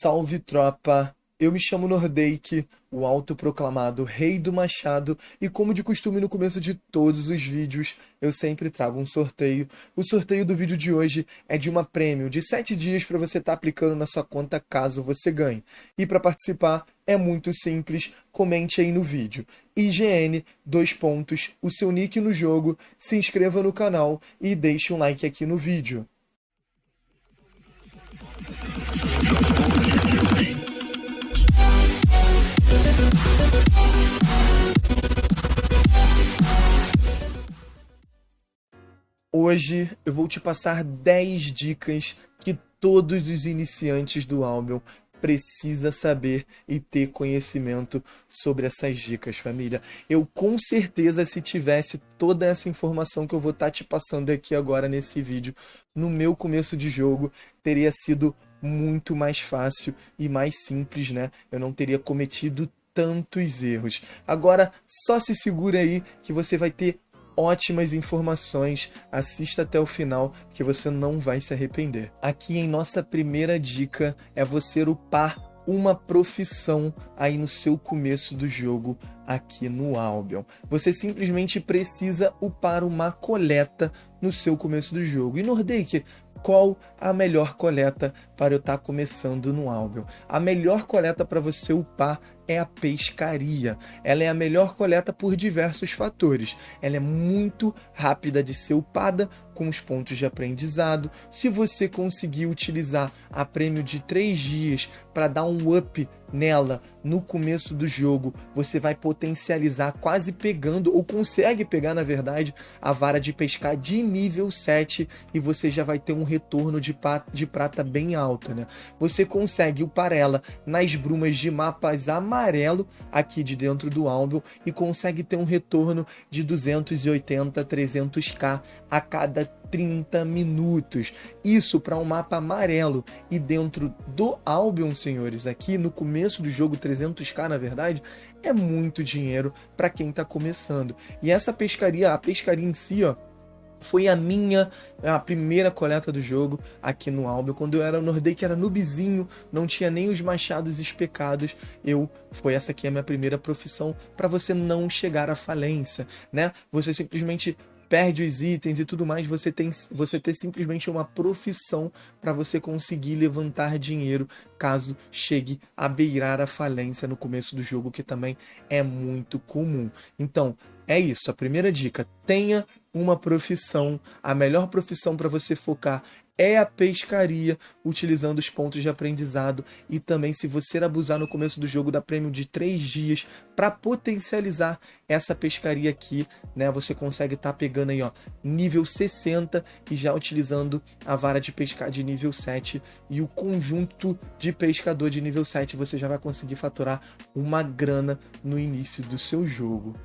Salve, tropa! Eu me chamo Nordeik, o autoproclamado Rei do Machado, e como de costume no começo de todos os vídeos, eu sempre trago um sorteio. O sorteio do vídeo de hoje é de uma prêmio de 7 dias para você estar aplicando na sua conta caso você ganhe. E para participar é muito simples, comente aí no vídeo. IGN, o seu nick no jogo, se inscreva no canal e deixe um like aqui no vídeo. Hoje eu vou te passar 10 dicas que todos os iniciantes do Albion precisam saber e ter conhecimento sobre essas dicas, família. Eu com certeza, se tivesse toda essa informação que eu vou estar te passando aqui agora nesse vídeo, no meu começo de jogo, teria sido muito mais fácil e mais simples, né? Eu não teria cometido tantos erros. Agora, só se segura aí que você vai ter ótimas informações, assista até o final que você não vai se arrepender. Aqui em nossa primeira dica é você upar uma profissão aí no seu começo do jogo aqui no Albion. Você simplesmente precisa upar uma coleta no seu começo do jogo. E Nordeik, qual a melhor coleta para eu estar começando no Albion? A melhor coleta para você upar é a pescaria. Ela é a melhor coleta por diversos fatores. Ela é muito rápida de ser upada, com os pontos de aprendizado. Se você conseguir utilizar a prêmio de 3 dias para dar um up nela no começo do jogo, você vai potencializar quase pegando, ou consegue pegar na verdade, a vara de pescar de nível 7 e você já vai ter um retorno de prata bem alto, né? Você consegue upar ela nas brumas de mapas amarelo aqui de dentro do Albion e consegue ter um retorno de 280, 300k a cada 30 minutos. Isso para um mapa amarelo. E dentro do Albion, senhores, aqui no começo do jogo, 300k na verdade, é muito dinheiro para quem está começando. E essa pescaria, a pescaria em si, ó, foi a primeira coleta do jogo aqui no Albion. Quando eu era o Nordeik, era noobzinho, não tinha nem os machados especados. Foi essa aqui a minha primeira profissão para você não chegar à falência, né? Você simplesmente perde os itens e tudo mais, você ter simplesmente uma profissão para você conseguir levantar dinheiro caso chegue a beirar a falência no começo do jogo, que também é muito comum. Então, é isso. A primeira dica, tenha uma profissão. A melhor profissão para você focar é a pescaria, utilizando os pontos de aprendizado. E também, se você abusar no começo do jogo da prêmio de 3 dias para potencializar essa pescaria aqui, né? Você consegue estar pegando aí, ó, nível 60 e já utilizando a vara de pescar de nível 7 e o conjunto de pescador de nível 7, você já vai conseguir faturar uma grana no início do seu jogo.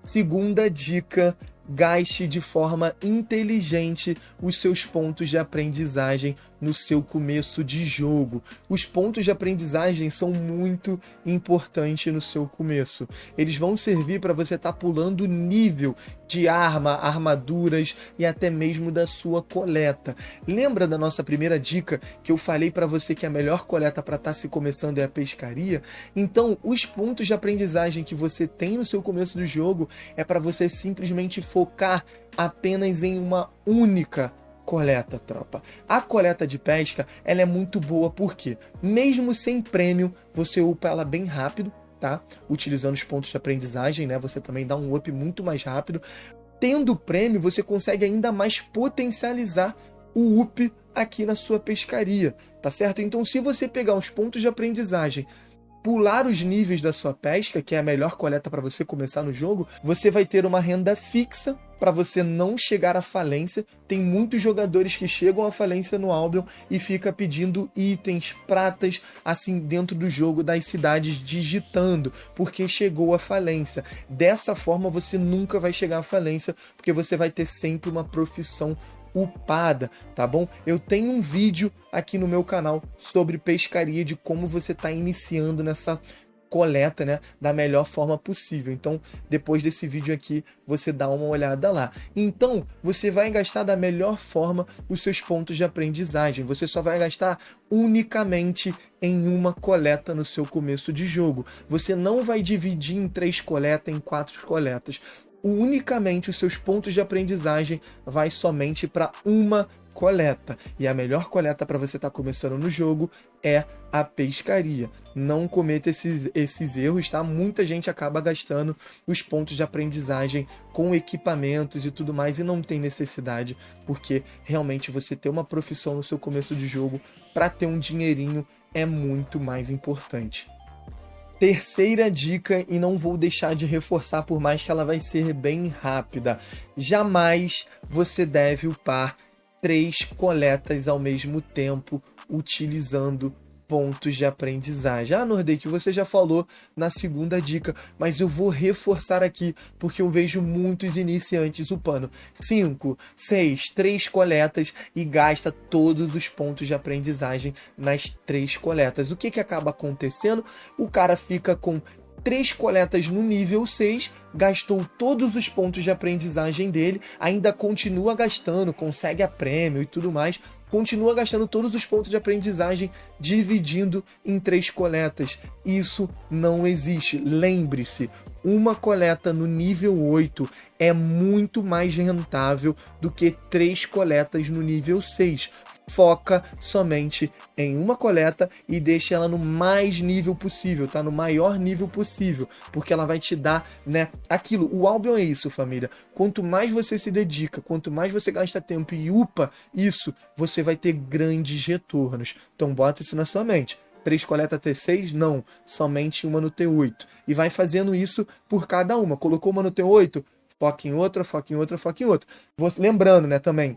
Segunda dica, gaste de forma inteligente os seus pontos de aprendizagem no seu começo de jogo. Os pontos de aprendizagem são muito importantes no seu começo. Eles vão servir para você estar pulando nível de arma, armaduras e até mesmo da sua coleta. Lembra da nossa primeira dica que eu falei para você que a melhor coleta para estar se começando é a pescaria? Então, os pontos de aprendizagem que você tem no seu começo do jogo é para você simplesmente focar apenas em uma única coleta, tropa. A coleta de pesca, ela é muito boa porque, mesmo sem prêmio, você upa ela bem rápido, tá? Utilizando os pontos de aprendizagem, né? Você também dá um up muito mais rápido. Tendo prêmio, você consegue ainda mais potencializar o up aqui na sua pescaria, tá certo? Então, se você pegar os pontos de aprendizagem, pular os níveis da sua pesca, que é a melhor coleta para você começar no jogo, você vai ter uma renda fixa para você não chegar à falência. Tem muitos jogadores que chegam à falência no Albion e fica pedindo itens, pratas, assim, dentro do jogo das cidades, digitando, porque chegou à falência. Dessa forma, você nunca vai chegar à falência, porque você vai ter sempre uma profissão upada, tá bom? Eu tenho um vídeo aqui no meu canal sobre pescaria, de como você está iniciando nessa coleta, né, da melhor forma possível. Então, depois desse vídeo aqui, você dá uma olhada lá. Então, você vai gastar da melhor forma os seus pontos de aprendizagem. Você só vai gastar unicamente em uma coleta no seu começo de jogo. Você não vai dividir em 3 coletas, em 4 coletas. Unicamente os seus pontos de aprendizagem vai somente para uma coleta. E a melhor coleta para você estar começando no jogo é a pescaria. Não cometa esses erros, tá? Muita gente acaba gastando os pontos de aprendizagem com equipamentos e tudo mais e não tem necessidade, porque realmente você ter uma profissão no seu começo de jogo para ter um dinheirinho é muito mais importante. Terceira dica, e não vou deixar de reforçar por mais que ela vai ser bem rápida. Jamais você deve upar 3 coletas ao mesmo tempo utilizando pontos de aprendizagem. Ah, Nordeik, você já falou na segunda dica, mas eu vou reforçar aqui, porque eu vejo muitos iniciantes upando 5, 6, 3 coletas e gasta todos os pontos de aprendizagem nas 3 coletas. O que acaba acontecendo? O cara fica com 3 coletas no nível 6, gastou todos os pontos de aprendizagem dele, ainda continua gastando, consegue a prêmio e tudo mais, continua gastando todos os pontos de aprendizagem dividindo em 3 coletas. Isso não existe. Lembre-se, uma coleta no nível 8 é muito mais rentável do que 3 coletas no nível 6. Foca somente em uma coleta e deixa ela no mais nível possível, tá? No maior nível possível, porque ela vai te dar, né, aquilo. O Albion é isso, família. Quanto mais você se dedica, quanto mais você gasta tempo e upa isso, você vai ter grandes retornos. Então bota isso na sua mente. 3 coleta T6? Não, somente uma no T8. E vai fazendo isso por cada uma. Colocou uma no T8? Foca em outra, foca em outra, foca em outra. Lembrando, né, também,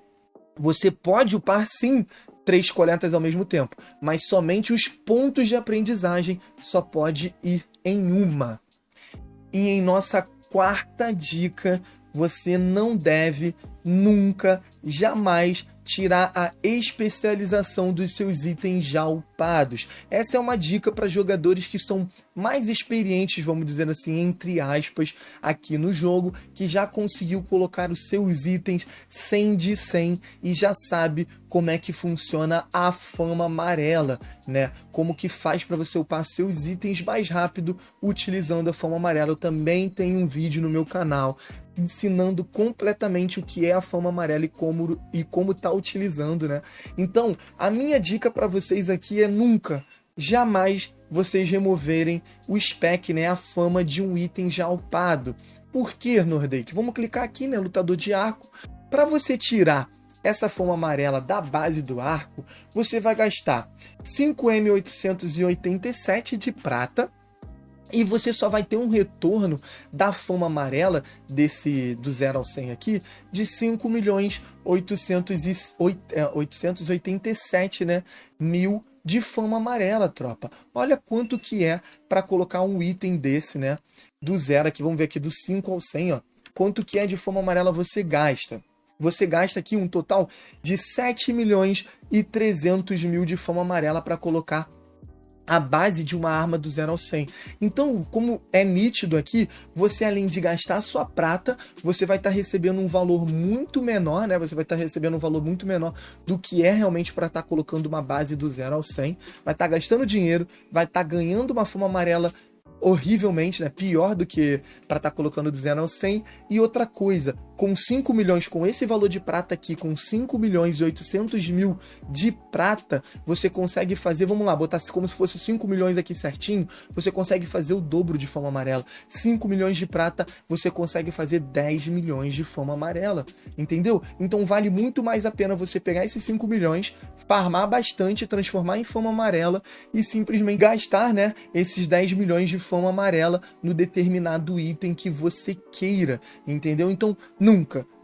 você pode upar sim 3 coletas ao mesmo tempo, mas somente os pontos de aprendizagem só pode ir em uma. E em nossa quarta dica, você não deve nunca, jamais tirar a especialização dos seus itens já upados. Essa é uma dica para jogadores que são mais experientes, vamos dizer assim, entre aspas, aqui no jogo, que já conseguiu colocar os seus itens 100 de 100 e já sabe como é que funciona a fama amarela, né? Como que faz para você upar seus itens mais rápido utilizando a fama amarela. Eu também tenho um vídeo no meu canal ensinando completamente o que é a fama amarela e como tá utilizando, né? Então, a minha dica para vocês aqui é nunca, jamais vocês removerem o spec, né, a fama de um item já upado. Por quê, Nordeik? Vamos clicar aqui, né, lutador de arco. Para você tirar essa fama amarela da base do arco, você vai gastar 5M887 de prata, e você só vai ter um retorno da fama amarela do 0 ao 100 aqui de 5.887, né, mil de fama amarela, tropa. Olha quanto que é para colocar um item desse, né, do 0 aqui, vamos ver aqui do 5 ao 100, ó. Quanto que é de fama amarela você gasta? Você gasta aqui um total de 7.300.000 de fama amarela para colocar a base de uma arma do 0 ao 100. Então, como é nítido aqui, você além de gastar a sua prata, você vai estar recebendo um valor muito menor, né? Você vai estar recebendo um valor muito menor do que é realmente para estar colocando uma base do 0 ao 100. Vai estar gastando dinheiro, vai estar ganhando uma fama amarela horrivelmente, né? Pior do que para estar colocando do 0 ao 100. E outra coisa, com 5 milhões, com esse valor de prata aqui, com 5.800.000 de prata, você consegue fazer, vamos lá, botar como se fosse 5 milhões aqui certinho, você consegue fazer o dobro de fama amarela. 5 milhões de prata, você consegue fazer 10 milhões de fama amarela, entendeu? Então vale muito mais a pena você pegar esses 5 milhões, farmar bastante, transformar em fama amarela e simplesmente gastar, né, esses 10 milhões de fama amarela no determinado item que você queira, entendeu? Então,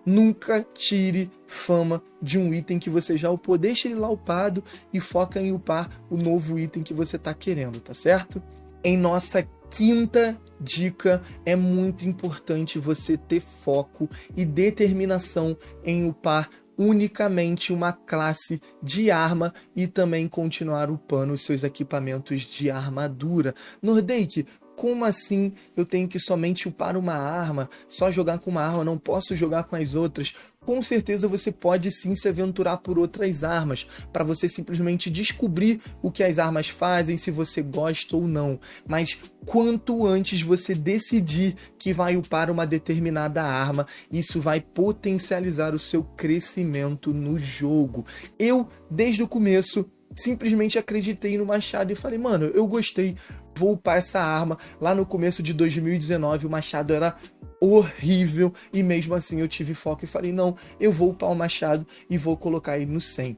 nunca tire fama de um item que você já upou. Deixa ele lá upado e foca em upar o novo item que você tá querendo, tá certo? Em nossa quinta dica, é muito importante você ter foco e determinação em upar unicamente uma classe de arma e também continuar upando os seus equipamentos de armadura. Nordeik, como assim eu tenho que somente upar uma arma, só jogar com uma arma, não posso jogar com as outras? Com certeza você pode sim se aventurar por outras armas, para você simplesmente descobrir o que as armas fazem, se você gosta ou não. Mas quanto antes você decidir que vai upar uma determinada arma, isso vai potencializar o seu crescimento no jogo. Eu, desde o começo, simplesmente acreditei no machado e falei, mano, eu gostei, vou upar essa arma. Lá no começo de 2019 o machado era horrível e mesmo assim eu tive foco e falei, não, eu vou upar o machado e vou colocar ele no 100.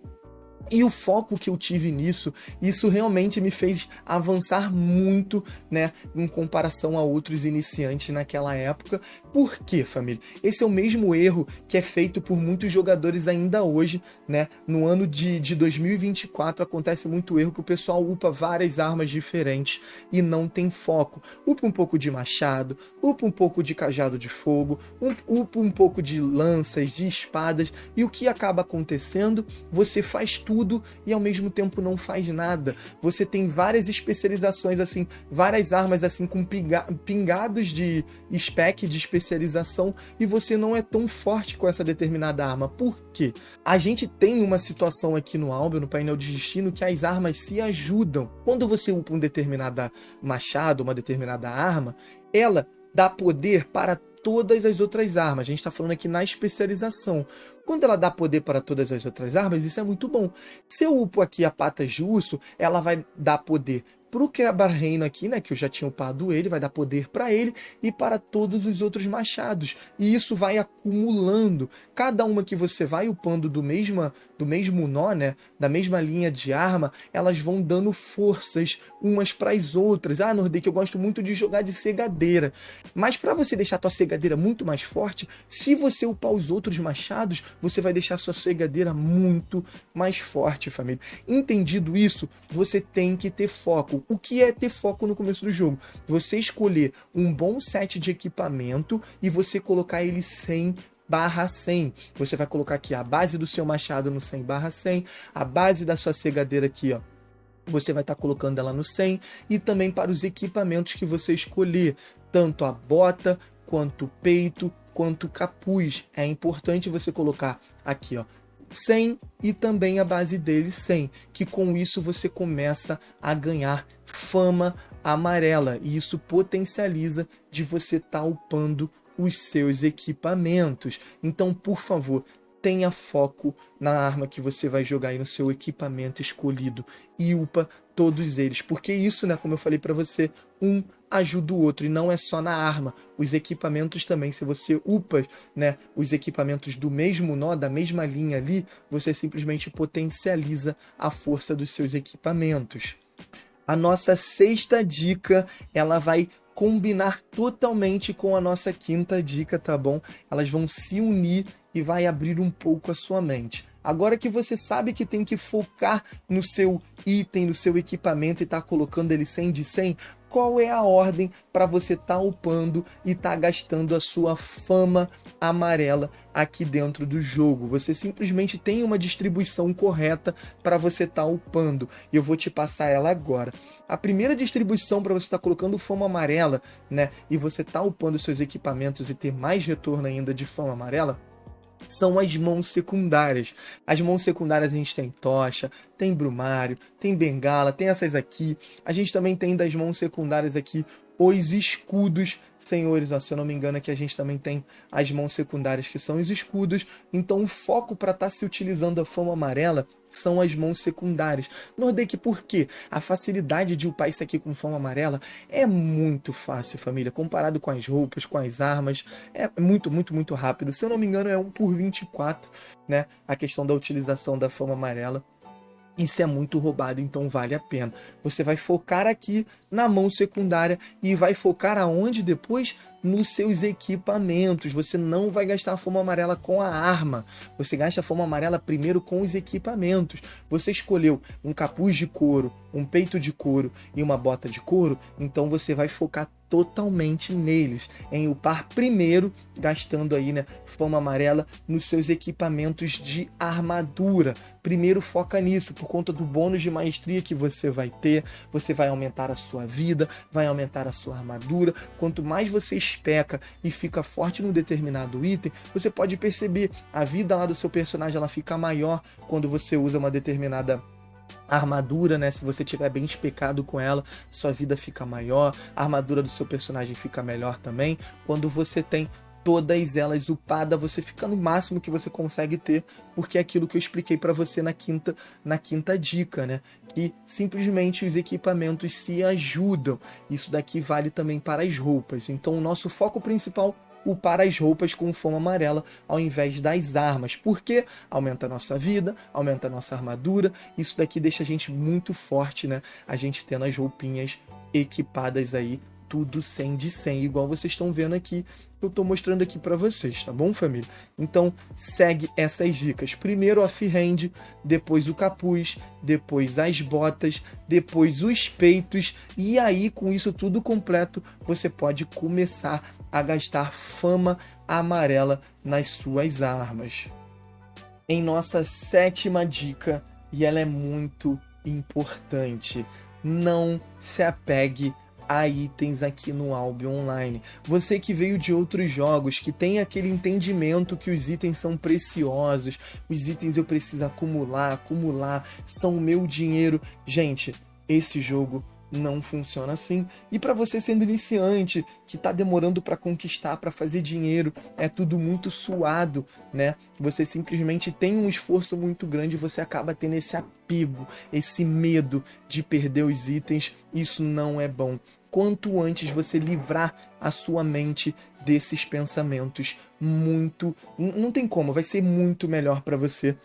E o foco que eu tive nisso, isso realmente me fez avançar muito, né, em comparação a outros iniciantes naquela época. Por quê, família? Esse é o mesmo erro que é feito por muitos jogadores ainda hoje, né? No ano de 2024 acontece muito erro que o pessoal upa várias armas diferentes e não tem foco. Upa um pouco de machado, upa um pouco de cajado de fogo, upa um pouco de lanças, de espadas, e o que acaba acontecendo? Você faz tudo e ao mesmo tempo não faz nada. Você tem várias especializações assim, várias armas assim com pingados de spec, de especialização, e você não é tão forte com essa determinada arma. Por quê? A gente tem uma situação aqui no Albion, no painel de destino, que as armas se ajudam. Quando você upa um determinado machado, uma determinada arma, ela dá poder para todas as outras armas. A gente está falando aqui na especialização. Quando ela dá poder para todas as outras armas, isso é muito bom. Se eu upo aqui a Patas de Urso, ela vai dar poder pro Quebra-Reino aqui, né, que eu já tinha upado ele, vai dar poder para ele e para todos os outros machados. E isso vai acumulando. Cada uma que você vai upando do mesmo nó, né, da mesma linha de arma, elas vão dando forças umas para as outras. Ah, Nordeik, eu gosto muito de jogar de cegadeira. Mas para você deixar a tua cegadeira muito mais forte, se você upar os outros machados, você vai deixar a sua cegadeira muito mais forte, família. Entendido isso, você tem que ter foco. O que é ter foco no começo do jogo? Você escolher um bom set de equipamento e você colocar ele 100/100. Você vai colocar aqui a base do seu machado no 100/100, a base da sua cegadeira aqui, ó, você vai estar colocando ela no 100, e também para os equipamentos que você escolher, tanto a bota, quanto o peito, quanto o capuz. É importante você colocar aqui, ó, 100 e também a base dele 100, que com isso você começa a ganhar fama amarela, e isso potencializa de você estar upando os seus equipamentos. Então, por favor, tenha foco na arma que você vai jogar aí no seu equipamento escolhido e upa todos eles, porque isso, né, como eu falei para você, um ajuda o outro, e não é só na arma, os equipamentos também. Se você upa, né, os equipamentos do mesmo nó, da mesma linha ali, você simplesmente potencializa a força dos seus equipamentos. A nossa sexta dica, ela vai combinar totalmente com a nossa quinta dica, tá bom? Elas vão se unir e vai abrir um pouco a sua mente. Agora que você sabe que tem que focar no seu item, no seu equipamento e tá colocando ele 100 de 100, qual é a ordem para você estar upando e estar gastando a sua fama amarela aqui dentro do jogo? Você simplesmente tem uma distribuição correta para você estar upando, e eu vou te passar ela agora. A primeira distribuição para você estar colocando fama amarela, né, e você estar upando seus equipamentos e ter mais retorno ainda de fama amarela, são as mãos secundárias. As mãos secundárias a gente tem tocha, tem brumário, tem bengala, tem essas aqui. A gente também tem das mãos secundárias aqui os escudos, senhores. Ó, se eu não me engano aqui a gente também tem as mãos secundárias que são os escudos. Então o foco para estar se utilizando a fama amarela são as mãos secundárias. Nordeik, por quê? A facilidade de upar isso aqui com fama amarela é muito fácil, família. Comparado com as roupas, com as armas, é muito, muito, muito rápido. Se eu não me engano é 1/24, né? A questão da utilização da fama amarela. Isso é muito roubado, então vale a pena. Você vai focar aqui na mão secundária e vai focar aonde depois? nos seus equipamentos. Você não vai gastar a foma amarela com a arma. Você gasta a foma amarela primeiro com os equipamentos. Você escolheu um capuz de couro, um peito de couro e uma bota de couro, então você vai focar totalmente neles, em upar primeiro, gastando aí, né, foma amarela nos seus equipamentos de armadura. Primeiro foca nisso, por conta do bônus de maestria que você vai ter, você vai aumentar a sua vida, vai aumentar a sua armadura. Quanto mais você especa e fica forte num determinado item, você pode perceber a vida lá do seu personagem, ela fica maior quando você usa uma determinada armadura, né? Se você tiver bem especado com ela, sua vida fica maior, a armadura do seu personagem fica melhor também. Quando você tem todas elas upadas, você fica no máximo que você consegue ter, porque é aquilo que eu expliquei para você na quinta dica, né? Que simplesmente os equipamentos se ajudam. Isso daqui vale também para as roupas. Então o nosso foco principal, upar as roupas com foma amarela ao invés das armas, porque aumenta a nossa vida, aumenta a nossa armadura. Isso daqui deixa a gente muito forte, né? A gente tendo as roupinhas equipadas aí, tudo 100 de 100, igual vocês estão vendo aqui, eu tô mostrando aqui para vocês, tá bom, família? Então, segue essas dicas. Primeiro o off-hand, depois o capuz, depois as botas, depois os peitos, e aí, com isso tudo completo, você pode começar a gastar fama amarela nas suas armas. Em nossa 7ª dica, e ela é muito importante, não se apegue a itens aqui no Albion Online. Você que veio de outros jogos, que tem aquele entendimento que os itens são preciosos, os itens eu preciso acumular, são o meu dinheiro. Gente, esse jogo não funciona assim. E para você sendo iniciante, que tá demorando para conquistar, para fazer dinheiro, é tudo muito suado, né? Você simplesmente tem um esforço muito grande e você acaba tendo esse apego, esse medo de perder os itens. Isso não é bom. Quanto antes você livrar a sua mente desses pensamentos, não tem como, vai ser muito melhor para você,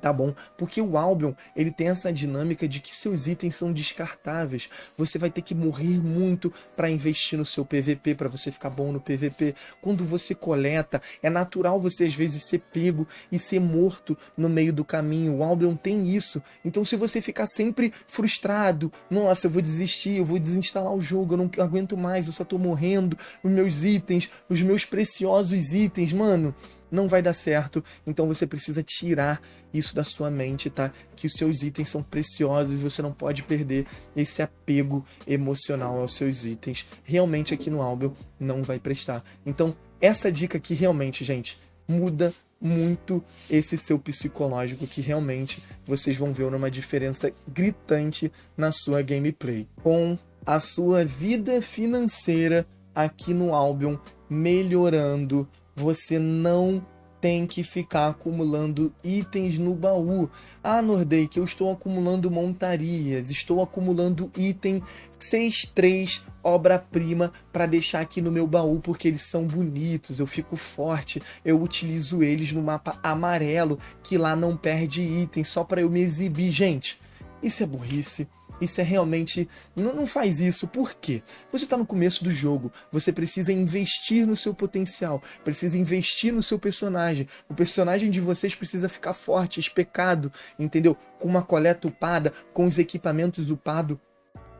tá bom? Porque o Albion, ele tem essa dinâmica de que seus itens são descartáveis. Você vai ter que morrer muito para investir no seu PVP, para você ficar bom no PVP. Quando você coleta, é natural você às vezes ser pego e ser morto no meio do caminho. O Albion tem isso. Então se você ficar sempre frustrado, nossa, eu vou desistir, eu vou desinstalar o jogo, eu não aguento mais, eu só tô morrendo, os meus itens, os meus preciosos itens, mano, não vai dar certo. Então você precisa tirar isso da sua mente, tá? Que os seus itens são preciosos e você não pode perder esse apego emocional aos seus itens. Realmente aqui no Albion não vai prestar. Então essa dica aqui realmente, gente, muda muito esse seu psicológico, que realmente vocês vão ver uma diferença gritante na sua gameplay. Com a sua vida financeira aqui no Albion melhorando, você não tem que ficar acumulando itens no baú. Ah, Nordei, que eu estou acumulando montarias, estou acumulando item 6-3 obra-prima para deixar aqui no meu baú porque eles são bonitos, eu fico forte, eu utilizo eles no mapa amarelo, que lá não perde item, só para eu me exibir. Gente, isso é burrice. Isso é realmente... Não faz isso. Por quê? Você está no começo do jogo. Você precisa investir no seu potencial. Precisa investir no seu personagem. O personagem de vocês precisa ficar forte, especado, entendeu? Com uma coleta upada, com os equipamentos upados.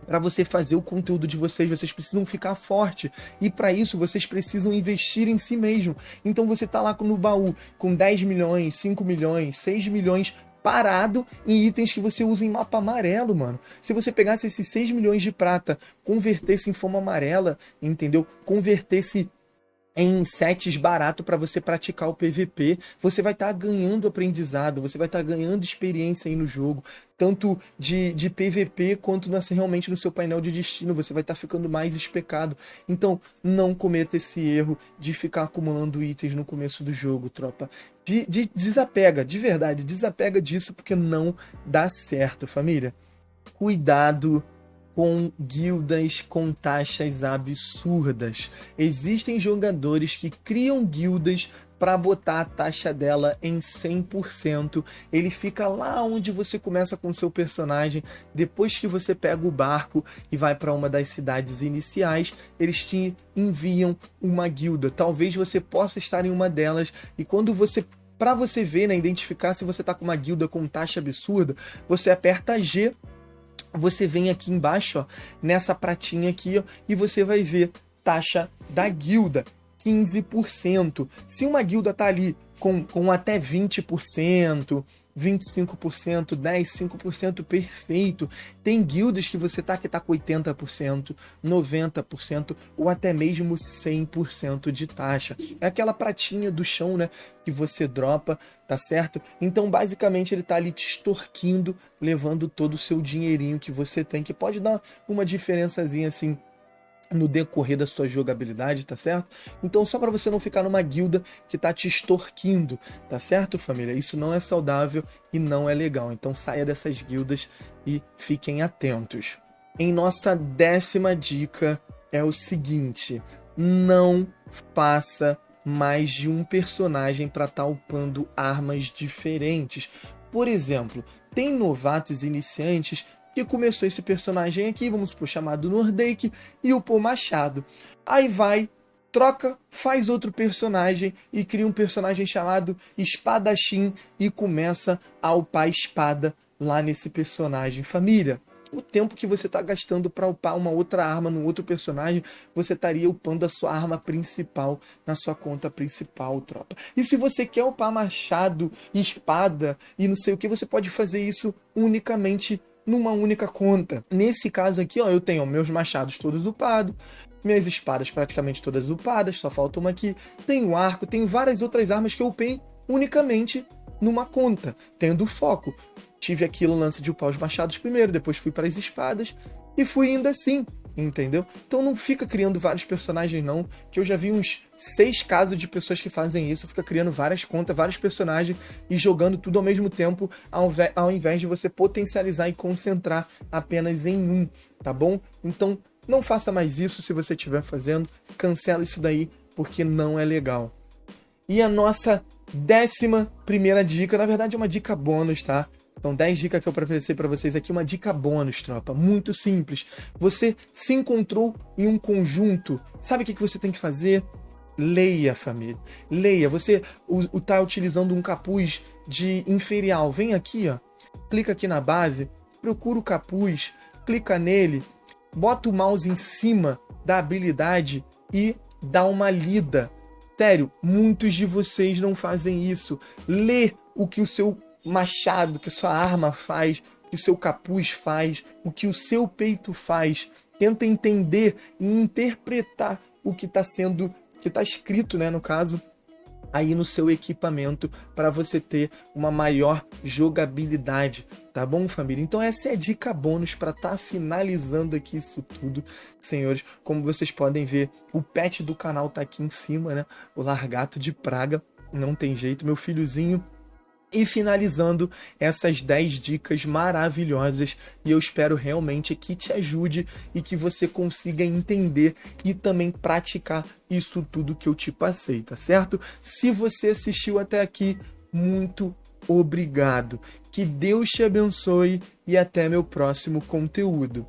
Para você fazer o conteúdo de vocês, vocês precisam ficar forte. E para isso, vocês precisam investir em si mesmo. Então você tá lá no baú com 10 milhões, 5 milhões, 6 milhões... parado em itens que você usa em mapa amarelo, mano. Se você pegasse esses 6 milhões de prata, convertesse em foma amarela, entendeu? Convertesse em sets barato para você praticar o PVP, você vai estar ganhando aprendizado, você vai estar ganhando experiência aí no jogo, tanto de PVP quanto realmente no seu painel de destino, você vai estar ficando mais especado. Então não cometa esse erro de ficar acumulando itens no começo do jogo, tropa. Desapega, de verdade, desapega disso, porque não dá certo, família. Cuidado com guildas com taxas absurdas. Existem jogadores que criam guildas para botar a taxa dela em 100%. Ele fica lá onde você começa com o seu personagem. Depois que você pega o barco e vai para uma das cidades iniciais, eles te enviam uma guilda. Talvez você possa estar em uma delas, e quando você, para você ver, né, identificar se você tá com uma guilda com taxa absurda, você aperta G, você vem aqui embaixo, ó, nessa pratinha aqui, ó, e você vai ver taxa da guilda, 15%. Se uma guilda tá ali com até 20%, 25%, 10%, 5%, perfeito. Tem guildas que você tá com 80%, 90% ou até mesmo 100% de taxa. É aquela pratinha do chão, né, que você dropa, tá certo? Então, basicamente, ele tá ali te extorquindo, levando todo o seu dinheirinho que você tem, que pode dar uma diferençazinha assim no decorrer da sua jogabilidade, tá certo? Então, só para você não ficar numa guilda que tá te extorquindo, tá certo, família? Isso não é saudável e não é legal. Então, saia dessas guildas e fiquem atentos. Em nossa 10ª dica é o seguinte: não faça mais de um personagem para estar upando armas diferentes. Por exemplo, tem novatos iniciantes que começou esse personagem aqui, vamos supor, chamado Nordeik, e upou Machado. Aí vai, troca, faz outro personagem e cria um personagem chamado Espadachim e começa a upar espada lá nesse personagem. Família, o tempo que você está gastando para upar uma outra arma no outro personagem, você estaria upando a sua arma principal na sua conta principal, tropa. E se você quer upar machado, espada e não sei o que, você pode fazer isso unicamente numa única conta. Nesse caso aqui, ó, eu tenho meus machados todos upados, minhas espadas praticamente todas upadas, só falta uma aqui. Tenho arco, tenho várias outras armas que eu upei unicamente numa conta, tendo foco. Tive aquilo, lance de upar os machados primeiro, depois fui para as espadas e fui indo assim, entendeu? Então não fica criando vários personagens não, que eu já vi uns 6 casos de pessoas que fazem isso, fica criando várias contas, vários personagens e jogando tudo ao mesmo tempo, ao invés de você potencializar e concentrar apenas em um, tá bom? Então não faça mais isso. Se você estiver fazendo, cancela isso daí, porque não é legal. E a nossa 11ª dica, na verdade é uma dica bônus, tá? Então, 10 dicas que eu oferecer para vocês aqui, uma dica bônus, tropa. Muito simples. Você se encontrou em um conjunto. Sabe o que você tem que fazer? Leia, família. Leia. Você tá utilizando um capuz de inferial. Vem aqui, ó. Clica aqui na base. Procura o capuz. Clica nele. Bota o mouse em cima da habilidade e dá uma lida. Sério, muitos de vocês não fazem isso. Lê o que o seu machado, que a sua arma faz, o que o seu capuz faz, o que o seu peito faz. Tenta entender e interpretar o que está sendo, que está escrito, né, no caso, aí no seu equipamento, para você ter uma maior jogabilidade, tá bom, família? Então essa é a dica bônus para estar finalizando aqui isso tudo, senhores. Como vocês podem ver, o pet do canal tá aqui em cima, né? O Largato de Praga, não tem jeito, meu filhozinho. E finalizando essas 10 dicas maravilhosas, e eu espero realmente que te ajude e que você consiga entender e também praticar isso tudo que eu te passei, tá certo? Se você assistiu até aqui, muito obrigado. Que Deus te abençoe e até meu próximo conteúdo.